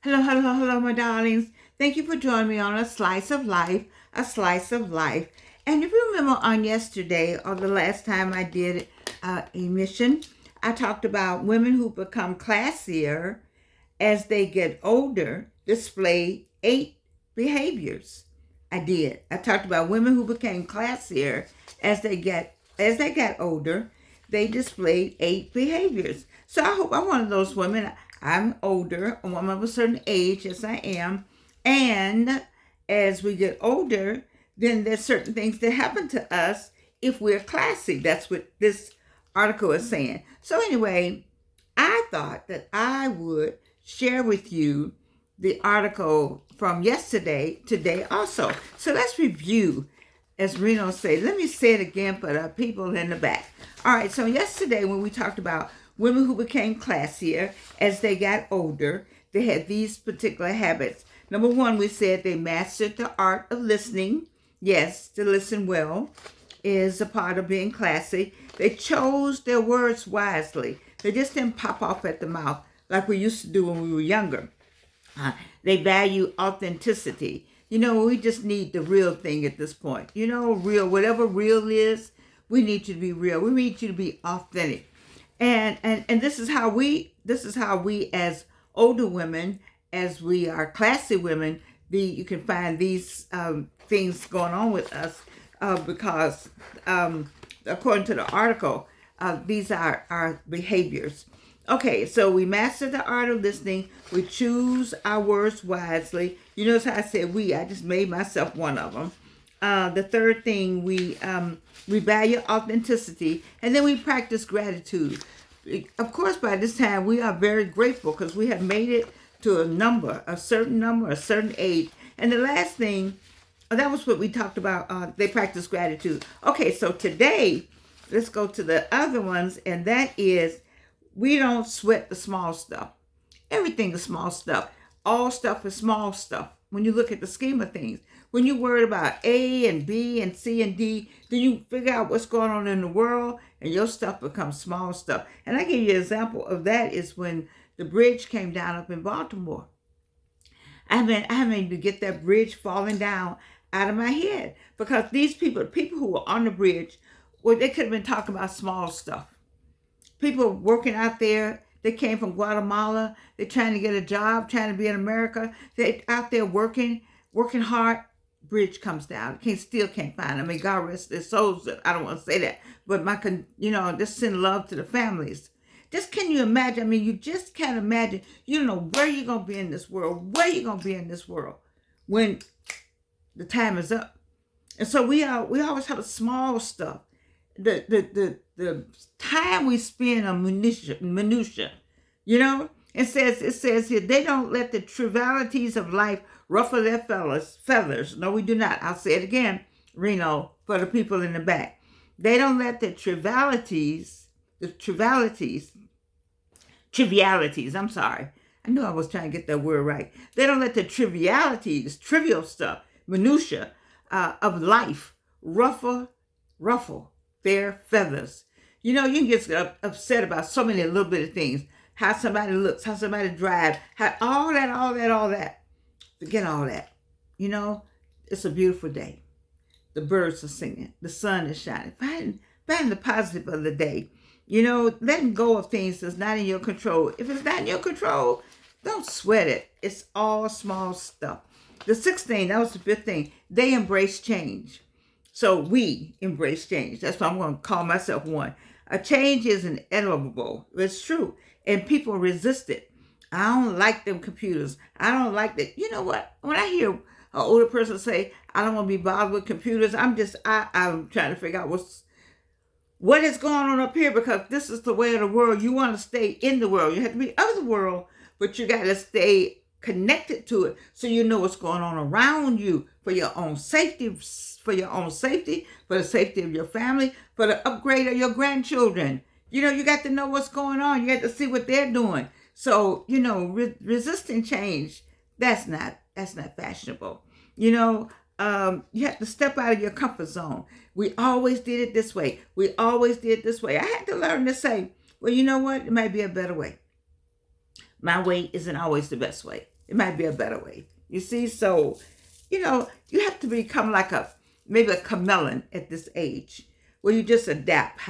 Hello, hello, hello, my darlings. Thank you for joining me on a slice of life. And if you remember on yesterday or the last time I did a mission, I talked about women who become classier as they get older display 8 behaviors. I did. I talked about women who became classier as they got older. They displayed 8 behaviors. So I hope I'm one of those women. I'm older, a woman of a certain age, yes I am. And as we get older, then there's certain things that happen to us if we're classy. That's what this article is saying. So anyway, I thought that I would share with you the article from yesterday, today also. So let's review, as Reno said. Let me say it again for the people in the back. All right, so yesterday when we talked about women who became classier as they got older, they had these particular habits. Number one, we said they mastered the art of listening. Yes, to listen well is a part of being classy. They chose their words wisely. They just didn't pop off at the mouth like we used to do when we were younger. They value authenticity. We just need the real thing at this point. Real, whatever real is, we need you to be real. We need you to be authentic. And this is how we as older women, as we are classy women, you can find these things going on with us because according to the article, these are our behaviors. Okay, so we master the art of listening. We choose our words wisely. You notice how I said we. I just made myself one of them. The third thing, we value authenticity, and then we practice gratitude. Of course, by this time, we are very grateful because we have made it to a certain number, a certain age. And the last thing, that was what we talked about. They practice gratitude. Okay, so today, let's go to the other ones, and that is we don't sweat the small stuff. Everything is small stuff. All stuff is small stuff. When you look at the scheme of things, when you worry about A and B and C and D, then you figure out what's going on in the world and your stuff becomes small stuff. And I give you an example of that is when the bridge came down up in Baltimore. I mean to get that bridge falling down out of my head because these people who were on the bridge, well, they could have been talking about small stuff. People working out there, they came from Guatemala. They're trying to get a job, trying to be in America. They're out there working hard. Bridge comes down. Still can't find them. I mean, God rest their souls. I don't want to say that, but just send love to the families. Just can you imagine? I mean, you just can't imagine. You don't know where you're gonna be in this world. Where you're gonna be in this world when the time is up. And so we always have a small stuff. The time we spend on minutia, it says here they don't let the trivialities of life ruffle their feathers. No, we do not. I'll say it again, Reno, for the people in the back. They don't let the trivialities. I'm sorry. I knew I was trying to get that word right. They don't let the trivial stuff, minutia of life ruffle their feathers. You can get upset about so many little bit of things. How somebody looks, how somebody drives, how all that. Forget all that. It's a beautiful day. The birds are singing. The sun is shining. Find the positive of the day. Letting go of things that's not in your control. If it's not in your control, don't sweat it. It's all small stuff. The sixth thing, that was the fifth thing, they embrace change. So we embrace change. That's why I'm going to call myself one. A change is inevitable. It's true. And people resist it. I don't like them computers. I don't like that. You know what? When I hear an older person say, I don't want to be bothered with computers, I'm trying to figure out what is going on up here because this is the way of the world. You want to stay in the world. You have to be of the world, but you got to stay connected to it so you know what's going on around you for your own safety, for the safety of your family, for the upgrade of your grandchildren. You got to know what's going on. You got to see what they're doing. So, resisting change, that's not fashionable. You have to step out of your comfort zone. We always did it this way. I had to learn to say, well, you know what? It might be a better way. My way isn't always the best way. It might be a better way. You see, so you have to become like maybe a chameleon at this age, where you just adapt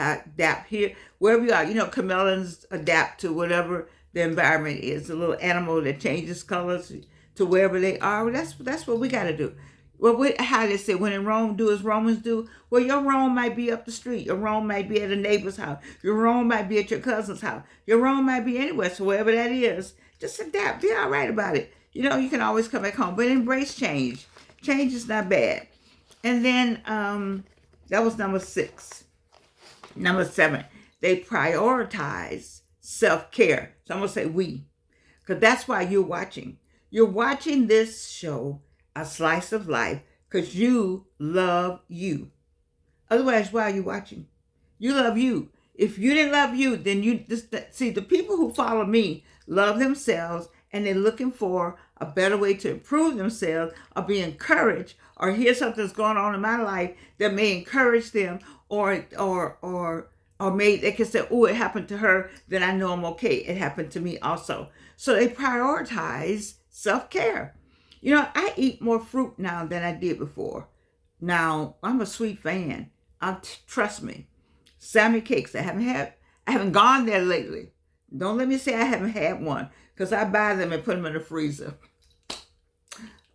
here wherever you are. Chameleons adapt to whatever the environment is. A little animal that changes colors to wherever they are. Well, that's what we got to do. Well, how they say, when in Rome, do as Romans do. Well, your Rome might be up the street. Your Rome might be at a neighbor's house. Your Rome might be at your cousin's house. Your Rome might be anywhere. So wherever that is, just adapt. Be all right about it. You can always come back home, but embrace change. Change is not bad. And then that was number 6. Number 7, they prioritize self-care. So I'm going to say we, because that's why you're watching. You're watching this show, A Slice of Life, because you love you. Otherwise, why are you watching? You love you. If you didn't love you, then you just see, the people who follow me love themselves, and they're looking for a better way to improve themselves, or be encouraged, or hear something's going on in my life that may encourage them, or may they can say, oh, it happened to her, then I know I'm okay. It happened to me also. So they prioritize self-care. I eat more fruit now than I did before. Now, I'm a sweet fan. Trust me. Sammy cakes, I haven't gone there lately. Don't let me say I haven't had one, because I buy them and put them in the freezer.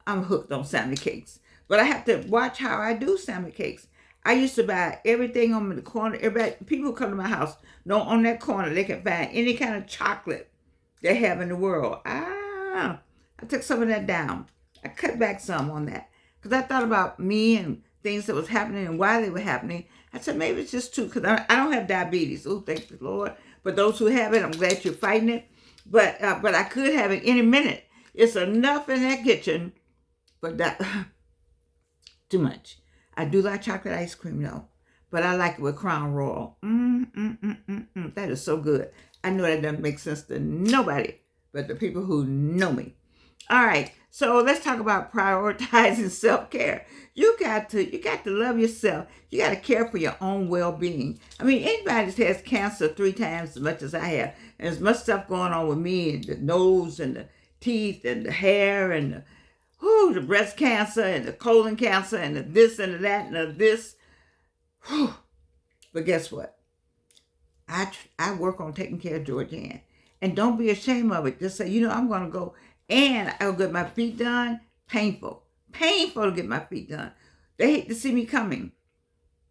I'm hooked on Sammy cakes. But I have to watch how I do Sammy cakes. I used to buy everything on the corner. People who come to my house know on that corner they can find any kind of chocolate they have in the world. I took some of that down. I cut back some on that, because I thought about me and things that was happening and why they were happening. I said, maybe it's just because I don't have diabetes. Oh, thank the Lord. But those who have it, I'm glad you're fighting it. But I could have it any minute. It's enough in that kitchen, but that too much. I do like chocolate ice cream though, but I like it with Crown Royal. That is so good. I know that doesn't make sense to nobody but the people who know me. All right, so let's talk about prioritizing self-care. You got to love yourself. You got to care for your own well-being. I mean, anybody that has cancer 3 times as much as I have, and as much stuff going on with me, and the nose and the teeth and the hair and the breast cancer and the colon cancer and the this and the that and the this. But guess what? I work on taking care of Georgianne. And don't be ashamed of it. Just say, I'm going to go and I'll get my feet done. Painful to get my feet done. They hate to see me coming.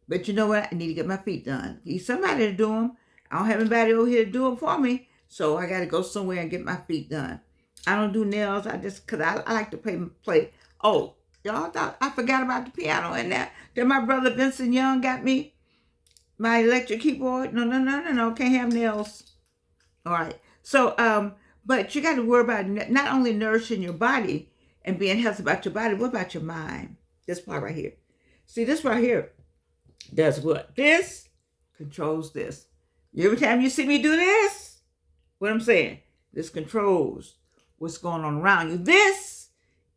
But you know what? I need to get my feet done. Need somebody to do them. I don't have anybody over here to do them for me. So I got to go somewhere and get my feet done. I don't do nails. Because I like to play. Oh, y'all thought I forgot about the piano and that. Then my brother Vincent Young got me my electric keyboard. No. Can't have nails. All right. So, but you got to worry about not only nourishing your body and being healthy about your body, what about your mind? This part right here. See, this right here does what? This controls this. Every time you see me do this, what I'm saying, this controls what's going on around you. This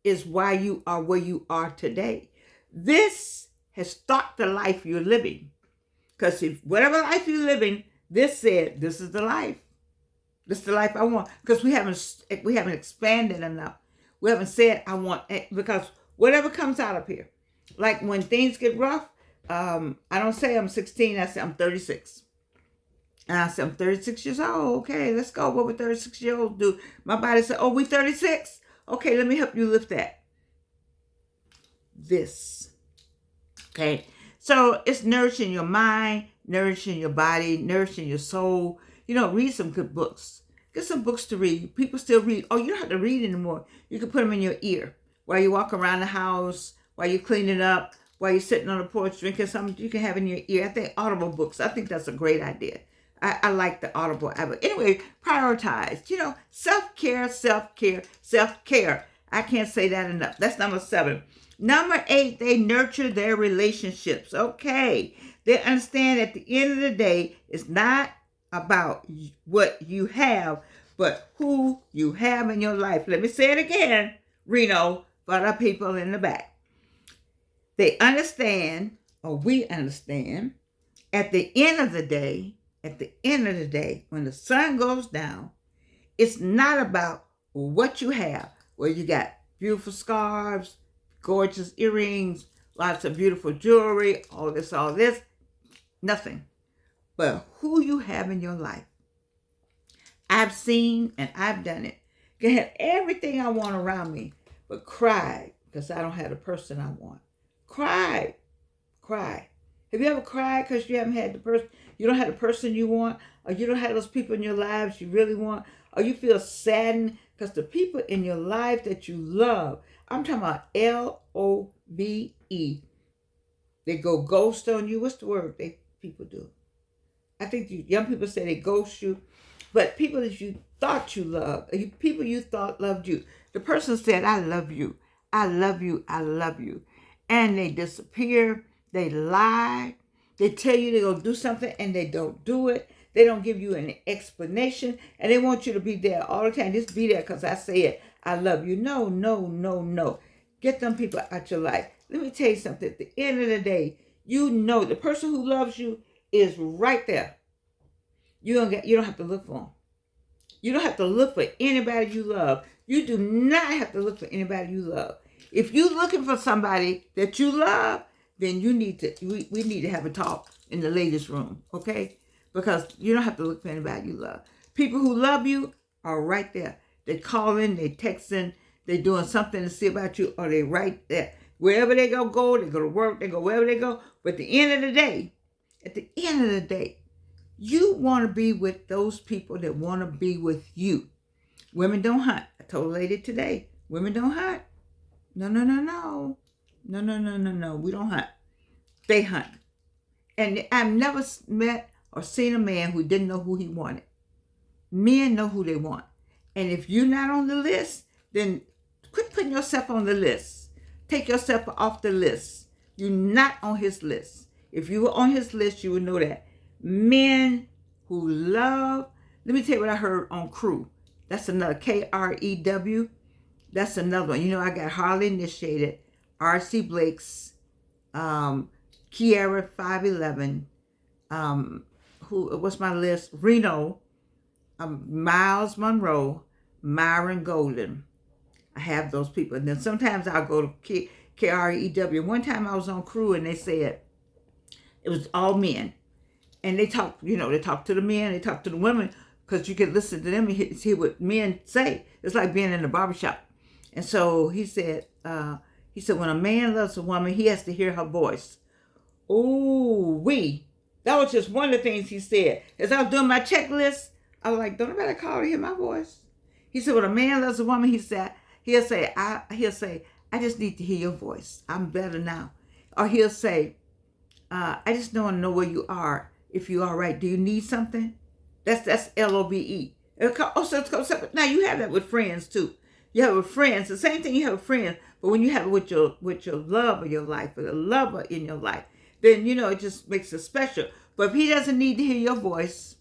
is why you are where you are today. This has started the life you're living. Because if whatever life you're living, this said, this is the life. This is the life I want. Because we haven't expanded enough. We haven't said I want it, because whatever comes out of here. Like when things get rough, I don't say I'm 16, I say I'm 36. And I said, I'm 36 years old. Okay, let's go. What would 36-year-olds do? My body said, oh, we 36? Okay, let me help you lift that. This. Okay. So it's nourishing your mind, nourishing your body, nourishing your soul. Read some good books. Get some books to read. People still read. Oh, you don't have to read anymore. You can put them in your ear while you walk around the house, while you're cleaning up, while you're sitting on the porch drinking something. You can have in your ear. I think audible books. I think that's a great idea. I like the audible. Anyway, prioritize. Self-care, self-care, self-care. I can't say that enough. That's number 7. Number 8, they nurture their relationships. Okay. They understand at the end of the day, it's not about what you have, but who you have in your life. Let me say it again, Reno, for the people in the back. They understand, or we understand, at the end of the day, when the sun goes down, it's not about what you have. where you got beautiful scarves, gorgeous earrings, lots of beautiful jewelry, all this, nothing. But who you have in your life. I've seen and I've done it. Can have everything I want around me, but cry because I don't have the person I want. Cry. Have you ever cried because you haven't had the person, you don't have the person you want, or you don't have those people in your lives you really want, or you feel saddened because the people in your life that you love, I'm talking about LOVE, they go ghost on you. What's the word people do? I think young people say they ghost you, but people that you thought you loved, people you thought loved you, the person said, I love you, I love you, I love you. And they disappear, they lie, they tell you they're going to do something and they don't do it. They don't give you an explanation and they want you to be there all the time. Just be there because I said, I love you. No. Get them people out your life. Let me tell you something. At the end of the day, you know the person who loves you is right there. You don't have to look for them. You don't have to look for anybody you love. You do not have to look for anybody you love. If you're looking for somebody that you love, then we need to have a talk in the ladies' room, okay? Because you don't have to look for anybody you love. People who love you are right there. They calling, they texting, they doing something to see about you, or they right there. Wherever they go, they go to work, they go wherever they go. But at the end of the day, you want to be with those people that want to be with you. Women don't hunt. I told a lady today, women don't hunt. No. We don't hunt. They hunt. And I've never met or seen a man who didn't know who he wanted. Men know who they want. And if you're not on the list, then quit putting yourself on the list. Take yourself off the list. You're not on his list. If you were on his list, you would know that. Men who love, let me tell you what I heard on Crew. That's another KREW. That's another one. You know, I got Harley Initiated, R.C. Blake's, Kiara 511, what's my list? Reno, Miles Monroe, Myron Golden. I have those people. And then sometimes I'll go to KREW. One time I was on Crew and they said it was all men. And they talk to the men, they talk to the women, because you can listen to them and hear what men say. It's like being in a barbershop. And so he said, when a man loves a woman, he has to hear her voice. Ooh, that was just one of the things he said. As I was doing my checklist, I was like, don't nobody call to hear my voice. He said, when a man loves a woman, he'll say, I just need to hear your voice. I'm better now. Or he'll say, I just want to know where you are. If you're all right, do you need something? That's LOVE. Now you have that with friends too. You have it with friends, the same thing you have with friends, but when you have it with your love of your life, or the lover in your life, then it just makes it special. But if he doesn't need to hear your voice,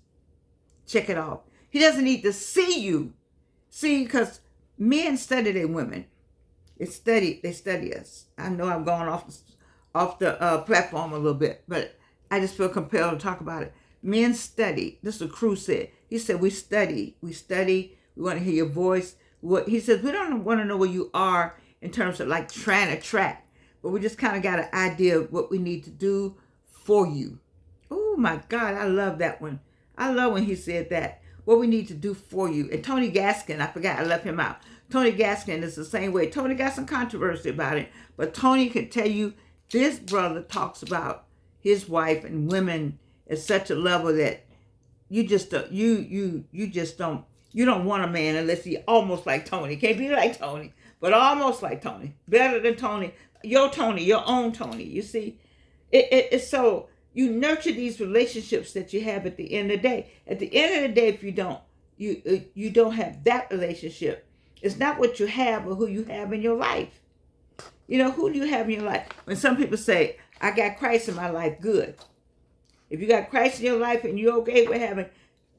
check it off. He doesn't need to see you. See, because men study their women. They study us. I know I'm going off the platform a little bit, but I just feel compelled to talk about it. Men study. This is what Crew said. He said, we study. We want to hear your voice. He says, we don't want to know where you are in terms of like trying to track, but we just kind of got an idea of what we need to do for you. Oh my God, I love that one. I love when he said that. What we need to do for you. And Tony Gaskin, I forgot, I left him out. Tony Gaskin is the same way. Tony got some controversy about it, but Tony can tell you this brother talks about his wife and women at such a level that you don't want a man unless he almost like Tony. Can't be like Tony, but almost like Tony. Better than Tony. Your own Tony. You see, it's so you nurture these relationships that you have at the end of the day. At the end of the day, if you don't have that relationship, it's not what you have or who you have in your life. Who do you have in your life? When some people say, I got Christ in my life, good. If you got Christ in your life and you're okay with having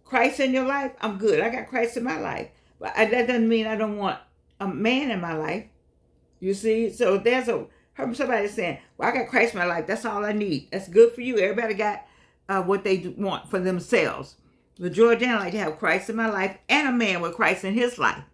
Christ in your life, I'm good. I got Christ in my life. But that doesn't mean I don't want a man in my life. You see? So heard somebody saying, well, I got Christ in my life. That's all I need. That's good for you. Everybody got what they want for themselves. But Georgiana like to have Christ in my life and a man with Christ in his life.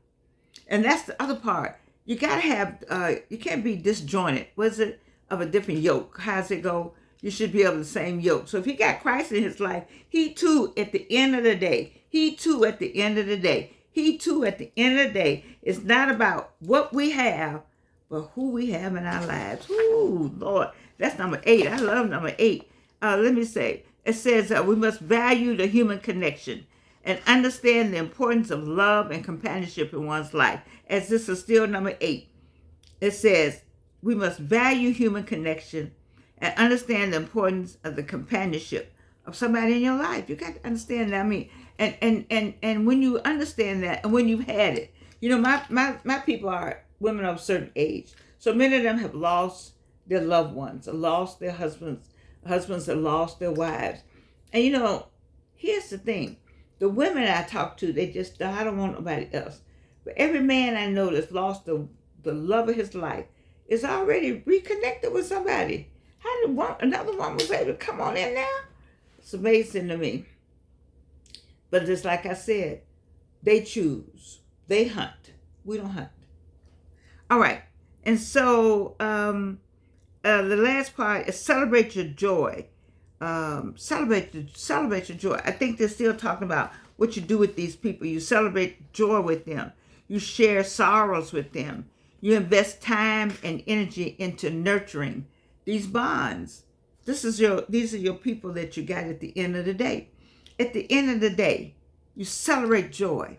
And that's the other part. You gotta have, you can't be disjointed. Was it of a different yoke? How's it go? You should be of the same yoke. So if he got Christ in his life, he too, at the end of the day, he too, at the end of the day, he too, at the end of the day, it's not about what we have, but who we have in our lives. Ooh, Lord, that's number 8. I love number 8. Let me say, it says we must value the human connection and understand the importance of love and companionship in one's life. As this is still number 8, it says we must value human connection and understand the importance of the companionship of somebody in your life. You got to understand that. I mean, and when you understand that, and when you've had it, you know, my people are women of a certain age. So many of them have lost their loved ones, or lost their husbands have lost their wives. And you know, here's the thing. The women I talk to, they just, I don't want nobody else. But every man I know that's lost the love of his life is already reconnected with somebody. How did another woman was able to come on in now? It's amazing to me. But just like I said, they choose. They hunt. We don't hunt. All right. And so the last part is celebrate your joy. Celebrate your joy. I think they're still talking about what you do with these people. You celebrate joy with them. You share sorrows with them. You invest time and energy into nurturing these bonds. These are your people that you got at the end of the day. At the end of the day, you celebrate joy.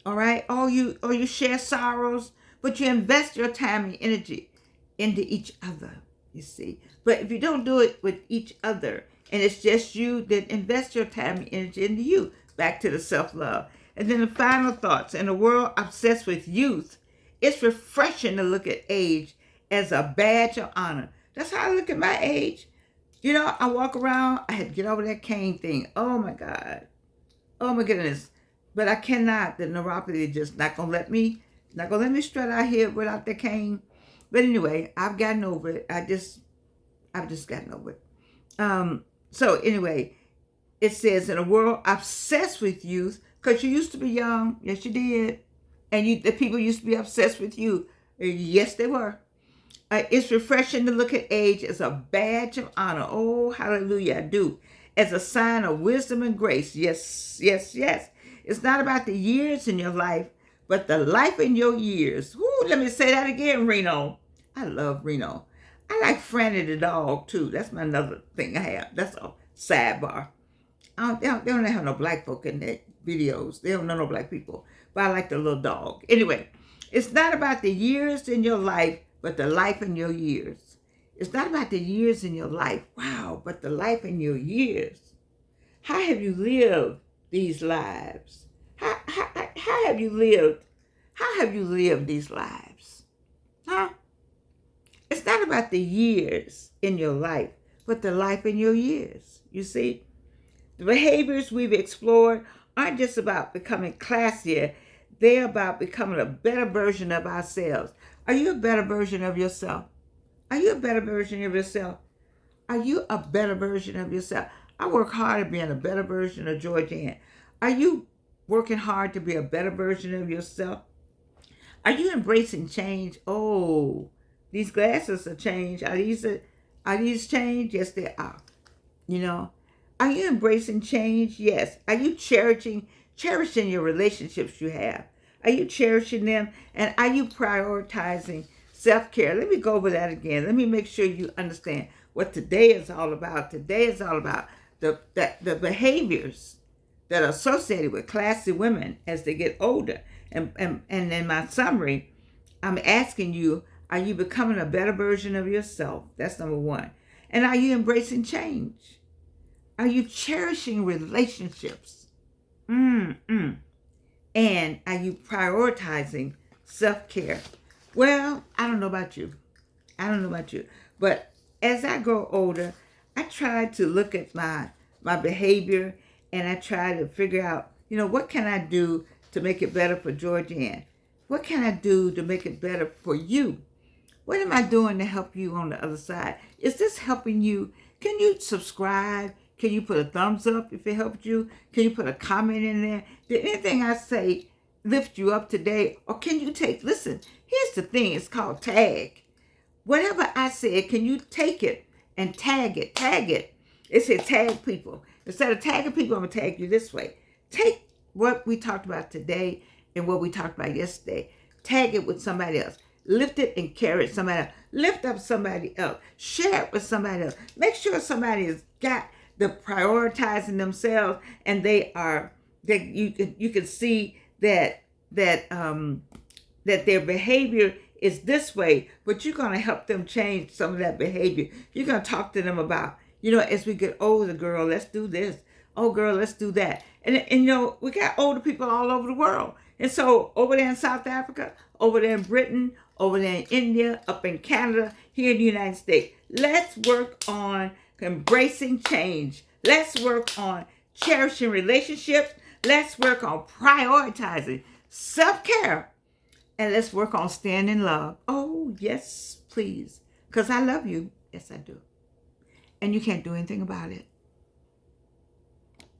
All right? Or you share sorrows, but you invest your time and energy into each other, you see. But if you don't do it with each other, and it's just you, then invest your time and energy into you. Back to the self-love. And then the final thoughts. In a world obsessed with youth, it's refreshing to look at age as a badge of honor. That's how I look at my age. You know, I walk around, I had to get over that cane thing. Oh my God. Oh my goodness. But I cannot. The neuropathy is just not gonna let me strut out here without the cane. But anyway, I've gotten over it. I've just gotten over it. So anyway, it says in a world obsessed with youth, because you used to be young, yes you did, and the people used to be obsessed with you, yes they were. It's refreshing to look at age as a badge of honor. Oh, hallelujah, I do. As a sign of wisdom and grace. Yes, yes, yes. It's not about the years in your life, but the life in your years. Woo, let me say that again, Reno. I love Reno. I like Franny the dog, too. That's my another thing I have. That's a sidebar. They don't have no black folk in their videos. They don't know no black people. But I like the little dog. Anyway, it's not about the years in your life, but the life in your years. It's not about the years in your life. Wow, but the life in your years. How have you lived these lives? How have you lived? How have you lived these lives? Huh? It's not about the years in your life, but the life in your years. You see? The behaviors we've explored aren't just about becoming classier. They're about becoming a better version of ourselves. Are you a better version of yourself? Are you a better version of yourself? Are you a better version of yourself? I work hard at being a better version of Georgianne. Are you working hard to be a better version of yourself? Are you embracing change? Oh, these glasses are changed. Are these changed? Yes, they are. You know, are you embracing change? Yes. Are you cherishing your relationships you have? Are you cherishing them? And are you prioritizing self-care? Let me go over that again. Let me make sure you understand what today is all about. Today is all about the behaviors that are associated with classy women as they get older. And in my summary, I'm asking you, are you becoming a better version of yourself? That's number one. And are you embracing change? Are you cherishing relationships? And are you prioritizing self-care? Well, I don't know about you. But as I grow older, I try to look at my behavior, and I try to figure out, what can I do to make it better for Georgianne? What can I do to make it better for you? What am I doing to help you on the other side? Is this helping you? Can you subscribe? Can you put a thumbs up if it helped you? Can you put a comment in there? Did anything I say lift you up today? Or can you listen, here's the thing, it's called tag. Whatever I said, can you take it and tag it? Tag it. It said tag people. Instead of tagging people, I'm going to tag you this way. Take what we talked about today and what we talked about yesterday. Tag it with somebody else. Lift it and carry it somebody else. Lift up somebody else. Share it with somebody else. Make sure somebody has got the prioritizing themselves, and that you can see that their behavior is this way, but you're going to help them change some of that behavior. You're going to talk to them about, as we get older, girl, let's do this. Oh, girl, let's do that. And we got older people all over the world. And so over there in South Africa, over there in Britain, over there in India, up in Canada, here in the United States, let's work on embracing change. Let's work on cherishing relationships. Let's work on prioritizing self-care. And let's work on staying in love. Oh, yes, please. Because I love you. Yes, I do. And you can't do anything about it.